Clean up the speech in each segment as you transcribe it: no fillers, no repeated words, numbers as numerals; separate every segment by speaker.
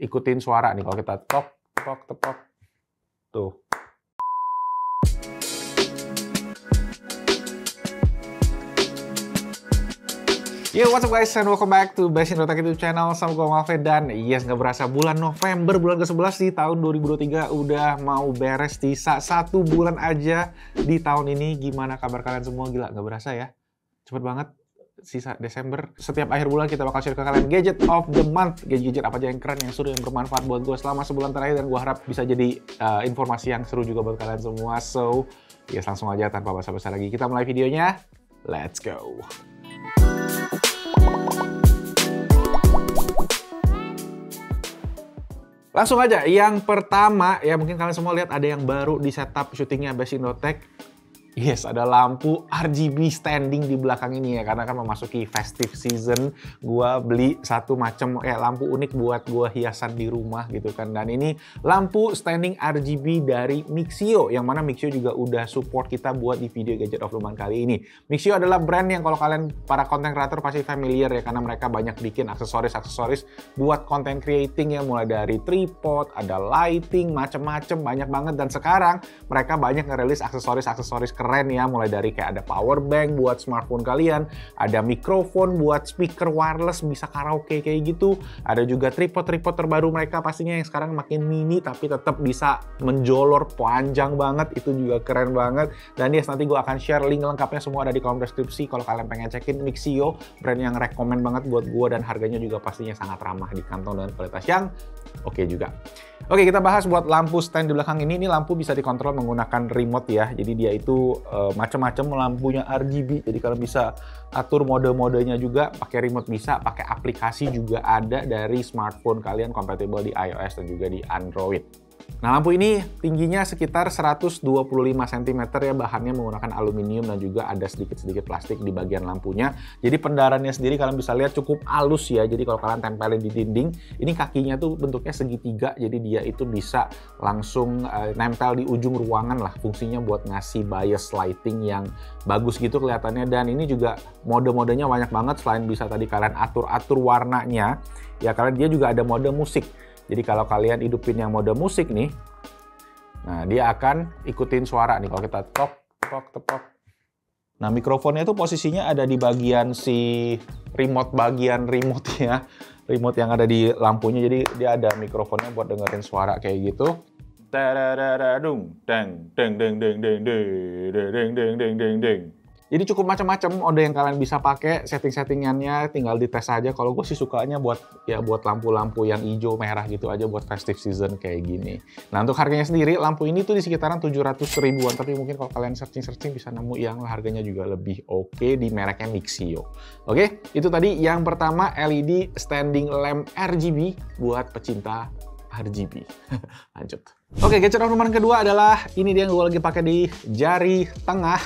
Speaker 1: ikutin suara nih. Kalau kita tok, tok, tok, tuh. Yo, what's up guys, and welcome back to Best Indo Tech YouTube channel. Sama gue Malvin, dan yes, nggak berasa bulan November, bulan ke-11 di tahun 2023 udah mau beres. Sisa 1 bulan aja di tahun ini. Gimana kabar kalian semua? Gila, nggak berasa ya? Cepet banget. Sisa Desember. Setiap akhir bulan kita bakal share ke kalian gadget of the month. Gadget apa aja yang keren, yang seru, yang bermanfaat buat gue selama sebulan terakhir. Dan gue harap bisa jadi informasi yang seru juga buat kalian semua. So, yes, langsung aja tanpa basa-basi lagi. Kita mulai videonya. Let's go! Langsung aja, yang pertama ya mungkin kalian semua lihat ada yang baru di setup syutingnya Best Indo Tech. Yes, ada lampu RGB standing di belakang ini ya, karena kan memasuki festive season. Gua beli satu macam lampu unik buat gua hiasan di rumah gitu kan. Dan ini lampu standing RGB dari Mixio, yang mana Mixio juga udah support kita buat di video gadget of the month kali ini. Mixio adalah brand yang kalau kalian para content creator pasti familiar ya, karena mereka banyak bikin aksesoris-aksesoris buat content creating ya, mulai dari tripod, ada lighting, macem-macem, banyak banget. Dan sekarang mereka banyak ngerilis aksesoris-aksesoris keren ya, mulai dari kayak ada power bank buat smartphone kalian, ada mikrofon buat speaker wireless bisa karaoke kayak gitu, ada juga tripod-tripod terbaru mereka pastinya yang sekarang makin mini tapi tetap bisa menjolor panjang banget, itu juga keren banget. Dan yes, nanti gue akan share link lengkapnya semua ada di kolom deskripsi kalau kalian pengen cekin. Mixio, brand yang rekomen banget buat gue, dan harganya juga pastinya sangat ramah di kantong dengan kualitas yang oke juga. Oke, kita bahas buat lampu stand di belakang ini. Ini lampu bisa dikontrol menggunakan remote ya. Jadi dia itu macam-macam lampunya RGB. Jadi kalian bisa atur mode-modenya juga pakai remote, bisa pakai aplikasi juga ada dari smartphone kalian, kompatibel di iOS dan juga di Android. Nah, lampu ini tingginya sekitar 125 cm ya, bahannya menggunakan aluminium dan juga ada sedikit-sedikit plastik di bagian lampunya. Jadi pendarannya sendiri kalian bisa lihat cukup halus ya. Jadi kalau kalian tempelin di dinding, ini kakinya tuh bentuknya segitiga, jadi dia itu bisa langsung nempel di ujung ruangan lah. Fungsinya buat ngasih bias lighting yang bagus gitu kelihatannya. Dan ini juga mode-modenya banyak banget. Selain bisa tadi kalian atur-atur warnanya, ya dia juga ada mode musik. Jadi kalau kalian hidupin yang mode musik nih, nah dia akan ikutin suara nih. Kalau kita tok, tok, tok. Nah, mikrofonnya itu posisinya ada di bagian si remote, bagian remote ya. Remote yang ada di lampunya, jadi dia ada mikrofonnya buat dengerin suara kayak gitu. Tadadadadung, deng, deng, deng, deng, deng, deng, deng, deng, deng, deng. Jadi cukup macam-macam mode yang kalian bisa pakai, setting-settingannya tinggal dites aja. Kalau gue sih sukanya buat lampu-lampu yang hijau merah gitu aja buat festive season kayak gini. Nah, untuk harganya sendiri lampu ini tuh di sekitaran 700 ribuan, tapi mungkin kalau kalian searching-searching bisa nemu yang harganya juga lebih oke di mereknya Mixio. Oke, itu tadi yang pertama, LED standing lamp RGB buat pecinta RGB. Lanjut. Oke, gadget of the month kedua adalah ini dia yang gue lagi pakai di jari tengah.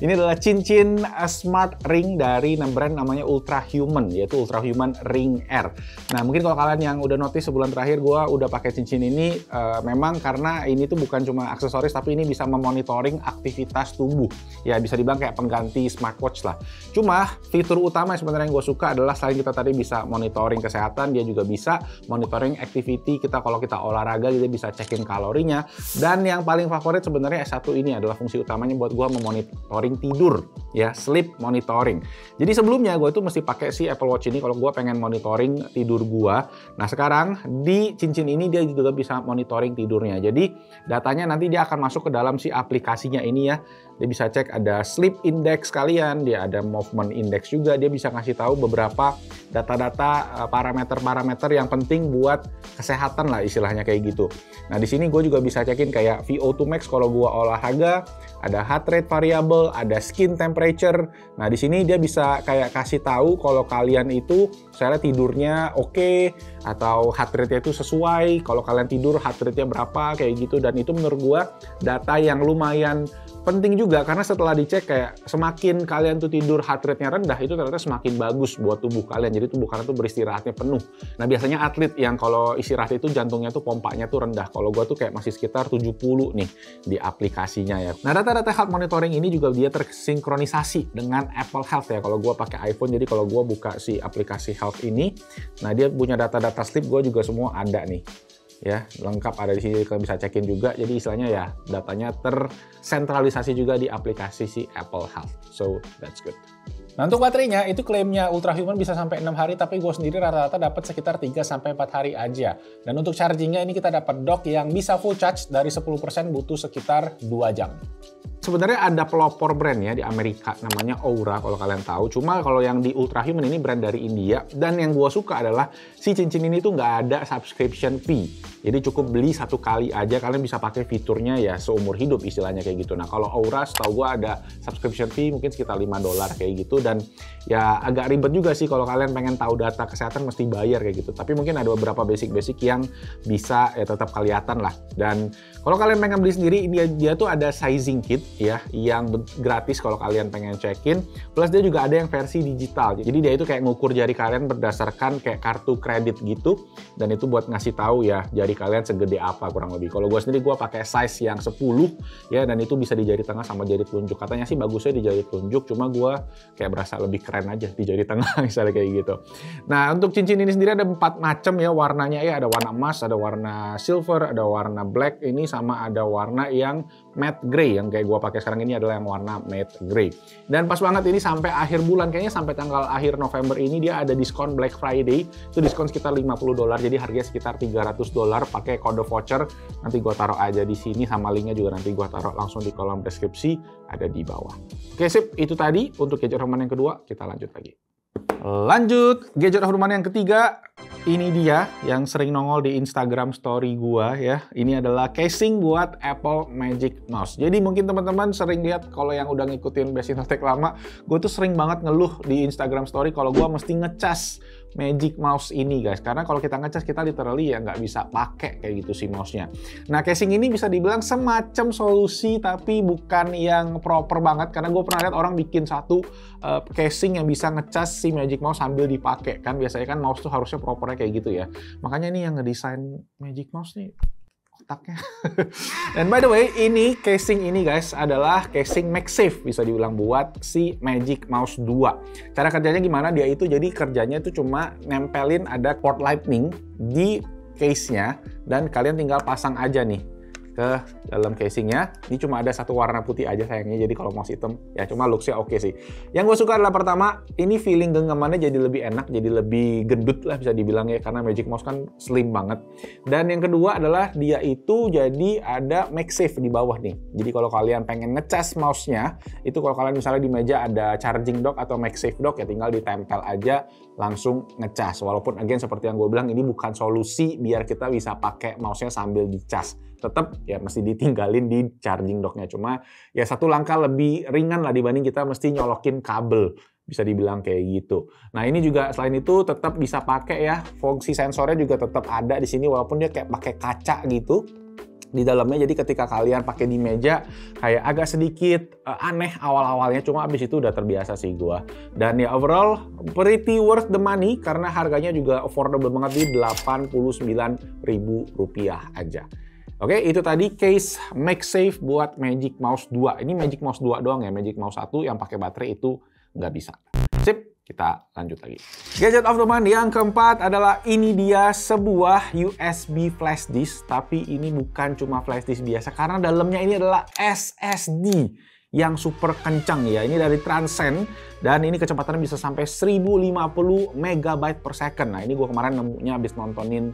Speaker 1: Ini adalah cincin smart ring dari brand namanya Ultrahuman, yaitu Ultrahuman Ring R. Nah, mungkin kalau kalian yang udah notice sebulan terakhir gue udah pakai cincin ini, memang karena ini tuh bukan cuma aksesoris, tapi ini bisa memonitoring aktivitas tubuh. Ya, bisa dibilang kayak pengganti smartwatch lah. Cuma fitur utama sebenarnya yang gue suka adalah selain kita tadi bisa monitoring kesehatan, dia juga bisa monitoring activity kita. Kalau kita olahraga, dia bisa cekin kalorinya. Dan yang paling favorit sebenarnya S1 ini adalah fungsi utamanya buat gue memonitoring tidur ya, sleep monitoring. Jadi sebelumnya gue itu mesti pakai si Apple Watch ini kalau gue pengen monitoring tidur gue. Nah, sekarang di cincin ini dia juga bisa monitoring tidurnya. Jadi datanya nanti dia akan masuk ke dalam si aplikasinya ini ya. Dia bisa cek ada sleep index kalian, dia ada movement index juga, dia bisa ngasih tahu beberapa data-data parameter-parameter yang penting buat kesehatan lah istilahnya kayak gitu. Nah, di sini gue juga bisa cekin kayak VO2 max kalau gue olahraga, ada heart rate variable, ada skin temperature. Nah, di sini dia bisa kayak kasih tahu kalau kalian itu misalnya tidurnya oke, atau heart rate-nya itu sesuai, kalau kalian tidur heart rate-nya berapa kayak gitu. Dan itu menurut gue data yang lumayan penting juga, karena setelah dicek kayak semakin kalian tuh tidur heart rate-nya rendah, itu ternyata semakin bagus buat tubuh kalian. Jadi tubuh kalian tuh beristirahatnya penuh. Nah, biasanya atlet yang kalau istirahat itu jantungnya tuh pompanya tuh rendah. Kalau gua tuh kayak masih sekitar 70 nih di aplikasinya ya. Nah, data-data health monitoring ini juga dia tersinkronisasi dengan Apple Health ya. Kalau gua pakai iPhone, jadi kalau gua buka si aplikasi health ini, nah dia punya data-data sleep gua juga semua ada nih. Ya, lengkap ada di sini, kalian bisa cekin juga. Jadi istilahnya ya datanya tersentralisasi juga di aplikasi si Apple Health. So that's good. Nah, untuk baterainya itu klaimnya Ultrahuman bisa sampai 6 hari, tapi gue sendiri rata-rata dapat sekitar 3-4 hari aja. Dan untuk chargingnya ini kita dapat dock yang bisa full charge dari 10% butuh sekitar 2 jam. Sebenarnya ada pelopor brand ya di Amerika namanya Oura kalau kalian tahu. Cuma kalau yang di Ultrahuman ini brand dari India. Dan yang gue suka adalah si cincin ini tuh nggak ada subscription fee. Jadi cukup beli 1 kali aja, kalian bisa pakai fiturnya ya seumur hidup istilahnya kayak gitu. Nah kalau Oura setahu gue ada subscription fee mungkin sekitar $5 kayak gitu. Dan ya agak ribet juga sih kalau kalian pengen tahu data kesehatan mesti bayar kayak gitu. Tapi mungkin ada beberapa basic-basic yang bisa ya tetap kelihatan lah. Dan kalau kalian pengen beli sendiri, dia tuh ada sizing kit ya yang gratis kalau kalian pengen check-in. Plus dia juga ada yang versi digital. Jadi dia itu kayak ngukur jari kalian berdasarkan kayak kartu kredit gitu. Dan itu buat ngasih tahu ya jari kalian segede apa kurang lebih. Kalau gue sendiri gue pakai size yang 10 ya, dan itu bisa di jari tengah sama jari telunjuk. Katanya sih bagusnya di jari telunjuk, cuma gue kayak berasa lebih keren aja di jari tengah misalnya kayak gitu. Nah untuk cincin ini sendiri ada 4 macam ya warnanya ya. Ada warna emas, ada warna silver, ada warna black ini, sama ada warna yang matte gray. Yang kayak gue pakai sekarang ini adalah yang warna matte gray. Dan pas banget ini sampai akhir bulan, kayaknya sampai tanggal akhir November ini dia ada diskon Black Friday. Itu diskon sekitar $50, jadi harganya sekitar $300 pakai kode voucher. Nanti gue taruh aja di sini, sama linknya juga nanti gue taruh langsung di kolom deskripsi, ada di bawah. Oke sip, itu tadi untuk gadget Roman yang kedua. Kita lanjut lagi. Lanjut, gadget Roman yang ketiga. Ini dia yang sering nongol di Instagram story gua ya. Ini adalah casing buat Apple Magic Mouse. Jadi mungkin teman-teman sering lihat kalau yang udah ngikutin Best Innotech lama, gue tuh sering banget ngeluh di Instagram story kalau gua mesti ngecas Magic Mouse ini guys. Karena kalau kita ngecas kita literally ya nggak bisa pakai kayak gitu si mouse-nya. Nah casing ini bisa dibilang semacam solusi tapi bukan yang proper banget. Karena gue pernah lihat orang bikin satu casing yang bisa ngecas si Magic Mouse sambil dipakai. Kan biasanya kan mouse tuh harusnya propernya kayak gitu ya. Makanya ini yang ngedesain Magic Mouse nih otaknya. Dan by the way, ini casing ini guys adalah casing MagSafe bisa dibilang buat si Magic Mouse 2. Cara kerjanya gimana? Dia itu jadi kerjanya itu cuma nempelin ada port lightning di case-nya dan kalian tinggal pasang aja nih ke dalam casingnya. Ini cuma ada satu warna putih aja sayangnya, jadi kalau mouse hitam ya cuma looks-nya oke sih. Yang gue suka adalah pertama, ini feeling genggamannya jadi lebih enak, jadi lebih gendut lah bisa dibilang ya, karena Magic Mouse kan slim banget. Dan yang kedua adalah dia itu jadi ada MagSafe di bawah nih. Jadi kalau kalian pengen ngecas mouse-nya, itu kalau kalian misalnya di meja ada charging dock atau MagSafe dock ya tinggal ditempel aja langsung ngecas. Walaupun again seperti yang gue bilang ini bukan solusi biar kita bisa pakai mouse-nya sambil dicas. Tetap ya mesti ditinggalin di charging docknya. Cuma ya satu langkah lebih ringan lah dibanding kita mesti nyolokin kabel. Bisa dibilang kayak gitu. Nah ini juga selain itu tetap bisa pakai ya. Fungsi sensornya juga tetap ada di sini walaupun dia kayak pakai kaca gitu di dalamnya. Jadi ketika kalian pakai di meja kayak agak sedikit aneh awal-awalnya, cuma abis itu udah terbiasa sih gua. Dan ya overall pretty worth the money karena harganya juga affordable banget di Rp89.000 aja. Oke, itu tadi case MagSafe buat Magic Mouse 2. Ini Magic Mouse 2 doang ya, Magic Mouse 1 yang pakai baterai itu nggak bisa. Sip, kita lanjut lagi. Gadget of the month yang keempat adalah ini dia sebuah USB flash disk. Tapi ini bukan cuma flash disk biasa, karena dalamnya ini adalah SSD yang super kencang ya. Ini dari Transcend dan ini kecepatannya bisa sampai 1050 MB per second. Nah ini gue kemarin nemunya habis nontonin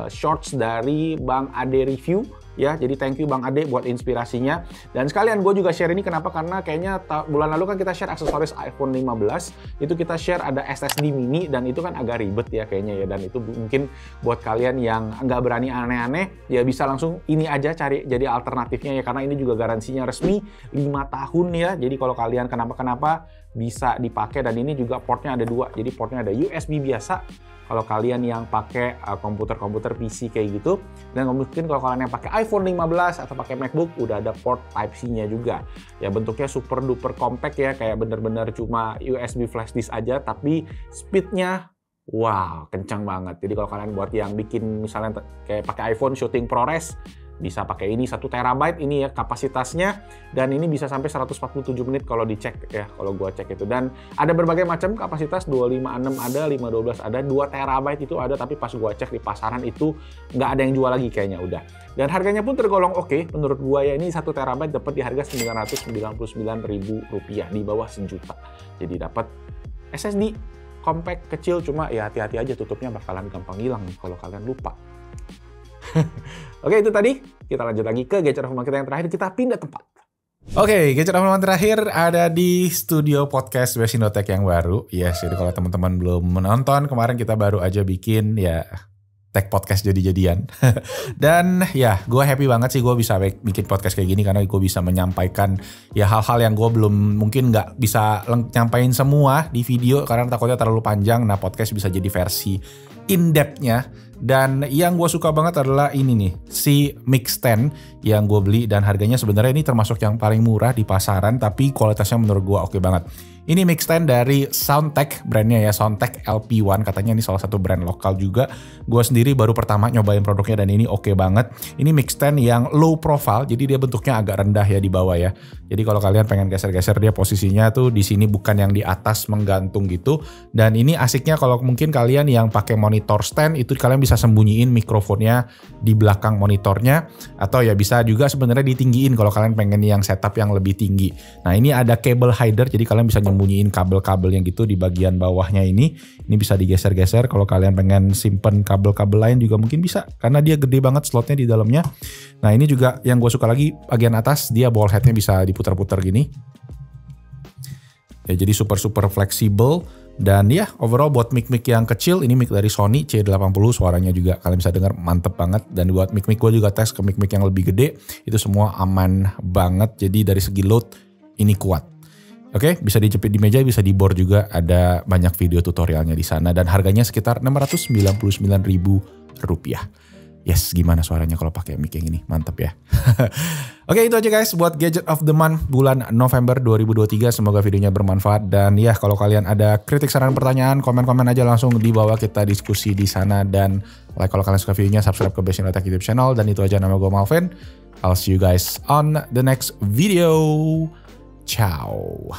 Speaker 1: shorts dari Bang Ade Review ya. Jadi thank you Bang Ade buat inspirasinya. Dan sekalian gue juga share ini kenapa? Karena kayaknya bulan lalu kan kita share aksesoris iPhone 15. Itu kita share ada SSD mini dan itu kan agak ribet ya kayaknya ya. Dan itu mungkin buat kalian yang nggak berani aneh-aneh ya bisa langsung ini aja cari jadi alternatifnya ya. Karena ini juga garansinya resmi 5 tahun ya. Jadi kalau kalian kenapa-kenapa bisa dipakai. Dan ini juga portnya ada 2. Jadi portnya ada USB biasa kalau kalian yang pakai komputer-komputer PC kayak gitu. Dan mungkin kalau kalian yang pakai iPhone 15 atau pakai MacBook udah ada port Type-C-nya juga. Ya bentuknya super duper compact ya, kayak bener-bener cuma USB flash disk aja tapi speednya Wow, kencang banget. Jadi kalau kalian buat yang bikin misalnya kayak pakai iPhone syuting ProRes, bisa pakai ini 1 TB ini ya kapasitasnya, dan ini bisa sampai 147 menit kalau dicek ya, kalau gua cek itu. Dan ada berbagai macam kapasitas, 256 ada, 512 ada, 2 TB itu ada, tapi pas gua cek di pasaran itu nggak ada yang jual lagi kayaknya udah. Dan harganya pun tergolong oke, menurut gua ya, ini 1 TB dapat di harga Rp999.000, di bawah sejuta. Jadi dapat SSD compact kecil, cuma ya hati-hati aja tutupnya bakalan gampang hilang kalau kalian lupa. Oke, itu tadi. Kita lanjut lagi ke gadget of the month kita yang terakhir. Kita pindah tempat. Oke, gadget of the month terakhir ada di studio podcast Best Indotech yang baru. Yes, jadi kalau teman-teman belum menonton, kemarin kita baru aja bikin ya tech podcast jadi-jadian. Dan ya, gue happy banget sih gue bisa bikin podcast kayak gini karena gue bisa menyampaikan ya hal-hal yang gue belum mungkin nggak bisa nyampain semua di video karena takutnya terlalu panjang. Nah, podcast bisa jadi versi in-depth-nya. Dan yang gue suka banget adalah ini nih, si Mic Stand yang gue beli dan harganya sebenarnya ini termasuk yang paling murah di pasaran, tapi kualitasnya menurut gue oke banget. Ini mic stand dari Soundtech, brandnya ya, Soundtech LP1, katanya ini salah satu brand lokal juga. Gue sendiri baru pertama nyobain produknya dan ini oke banget. Ini mic stand yang low profile, jadi dia bentuknya agak rendah ya di bawah ya. Jadi kalau kalian pengen geser-geser dia posisinya tuh di sini, bukan yang di atas menggantung gitu. Dan ini asiknya kalau mungkin kalian yang pakai monitor stand itu kalian bisa sembunyiin mikrofonnya di belakang monitornya, atau ya bisa juga sebenarnya ditinggiin kalau kalian pengen yang setup yang lebih tinggi. Nah, ini ada cable hider, jadi kalian bisa nyembunyiin kabel-kabel yang gitu di bagian bawahnya ini. Ini bisa digeser-geser kalau kalian pengen simpen kabel-kabel lain juga mungkin bisa, karena dia gede banget slotnya di dalamnya. Nah, ini juga yang gue suka lagi bagian atas, dia ball headnya bisa diputar-putar gini. Ya, jadi super fleksibel. Dan ya, overall buat mic-mic yang kecil, ini mic dari Sony C80, suaranya juga kalian bisa dengar mantep banget. Dan buat mic-mic gue juga tes ke mic-mic yang lebih gede, itu semua aman banget. Jadi dari segi load, ini kuat. Oke, bisa dijepit di meja, bisa di board juga. Ada banyak video tutorialnya di sana. Dan harganya sekitar Rp699.000. Yes, gimana suaranya kalau pakai mic yang ini? Mantep ya. Oke, itu aja guys buat Gadget of the Month bulan November 2023. Semoga videonya bermanfaat. Dan ya, kalau kalian ada kritik, saran, pertanyaan, komen-komen aja langsung di bawah, kita diskusi di sana. Dan like kalau kalian suka videonya, subscribe ke Best Indotech YouTube channel. Dan itu aja, nama gue Malvin. I'll see you guys on the next video. Ciao.